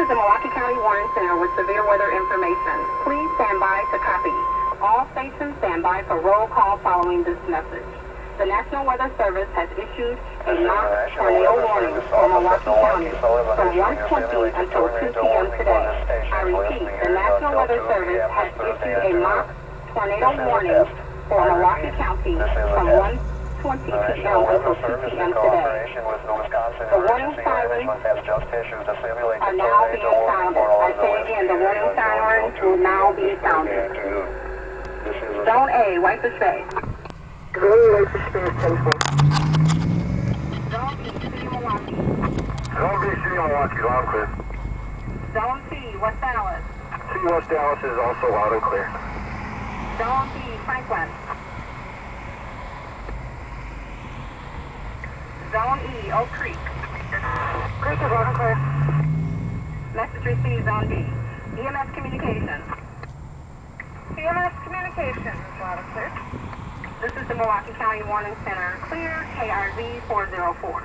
is the Milwaukee County Warning Center with severe weather information. Please stand by to copy. All stations stand by for roll call following this message. The National Weather Service has issued a mock tornado warning for Milwaukee County from 1:20 until 2 p.m. today. I repeat, the National Weather Service has issued a mock tornado warning for Milwaukee County from 1:20 p.m. until 2 p.m. today. The warning sirens are now being sounded. I say again, the warning sirens will now be sounded. Zone A, white to space. White to space, 10-4. Zone B, City Milwaukee. Zone B, City Milwaukee, loud and clear. Zone C, West Dallas. C, West Dallas is also loud and clear. Zone D, Franklin. Zone E, Oak Creek. Creek is loud and clear. Message received, Zone D. EMS communication. EMS communications, loud and clear. This is the Milwaukee County Warning Center. Clear, KRZ 404.